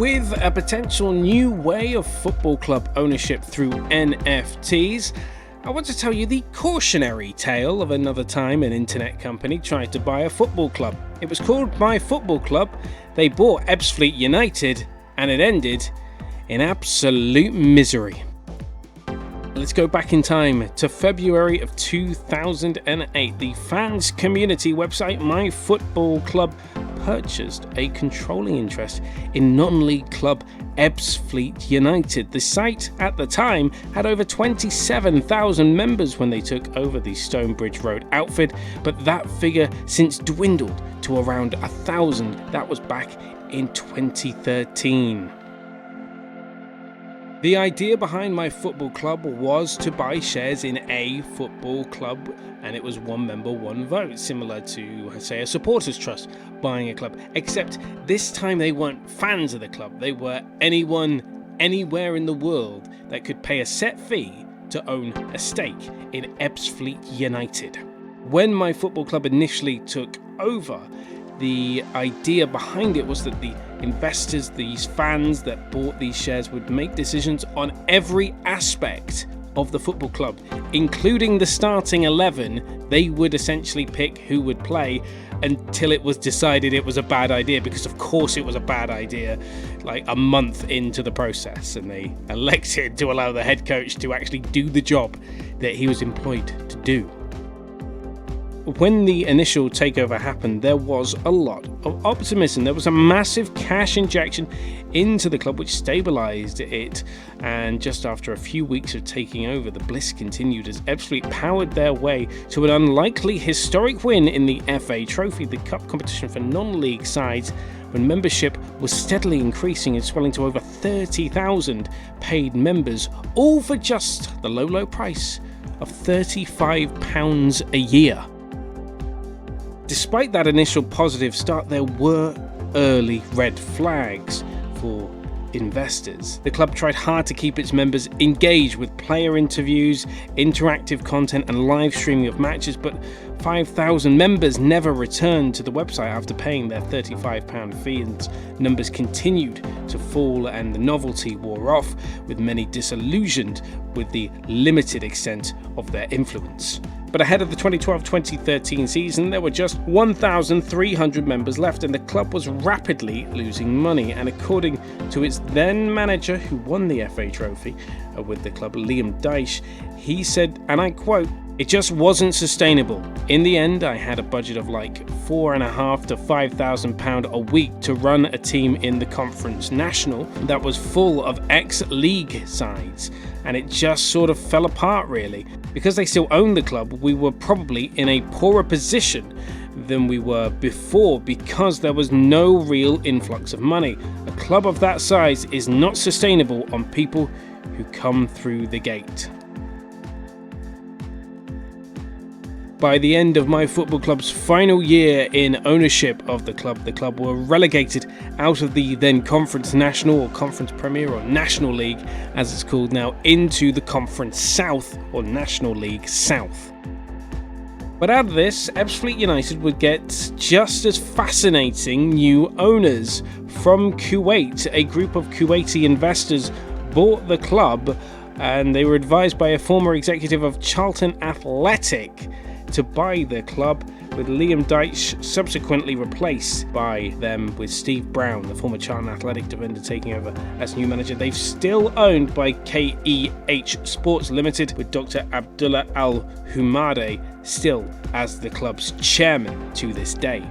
With a potential new way of football club ownership through NFTs, I want to tell you the cautionary tale of another time an internet company tried to buy a football club. It was called MyFootballClub. They bought Ebbsfleet United, and it ended in absolute misery. Let's go back in time to February of 2008. The fans community website MyFootballClub purchased a controlling interest in non-league club Ebbsfleet United. The site at the time had over 27,000 members when they took over the Stonebridge Road outfit, but that figure since dwindled to around 1,000. That was back in 2013. The idea behind MyFootballClub was to buy shares in a football club, and it was one member, one vote, similar to, say, a supporters trust buying a club, except this time they weren't fans of the club. They were anyone, anywhere in the world that could pay a set fee to own a stake in Ebbsfleet United. When MyFootballClub initially took over, the idea behind it was that the investors, these fans that bought these shares, would make decisions on every aspect of the football club, including the starting 11. They would essentially pick who would play until it was decided it was a bad idea, because of course it was a bad idea like a month into the process, and they elected to allow the head coach to actually do the job that he was employed to do. When the initial takeover happened, there was a lot of optimism. There was a massive cash injection into the club which stabilised it, and just after a few weeks of taking over, the bliss continued as Ebbsfleet powered their way to an unlikely historic win in the FA Trophy, the cup competition for non-league sides, when membership was steadily increasing and swelling to over 30,000 paid members, all for just the low price of £35 a year. Despite that initial positive start, there were early red flags for investors. The club tried hard to keep its members engaged with player interviews, interactive content, and live streaming of matches, but 5,000 members never returned to the website after paying their £35 fee, and numbers continued to fall and the novelty wore off, with many disillusioned with the limited extent of their influence. But ahead of the 2012-2013 season, there were just 1,300 members left, and the club was rapidly losing money. And according to its then manager, who won the FA Trophy with the club, Liam Dyche, he said, and I quote, "It just wasn't sustainable. In the end, I had a budget of like £4,500 to £5,000 a week to run a team in the Conference National that was full of ex-league sides, and it just sort of fell apart really. Because they still owned the club, we were probably in a poorer position than we were before because there was no real influx of money. A club of that size is not sustainable on people who come through the gate." By the end of MyFootballClub's final year in ownership of the club were relegated out of the then Conference National or Conference Premier or National League, as it's called now, into the Conference South or National League South. But out of this, Ebbsfleet United would get just as fascinating new owners. From Kuwait, a group of Kuwaiti investors bought the club, and they were advised by a former executive of Charlton Athletic to buy the club, with Liam Dyche subsequently replaced by them with Steve Brown, the former Charlton Athletic defender, taking over as new manager. They've still owned by KEH Sports Limited, with Dr. Abdullah Al-Humadeh still as the club's chairman to this day.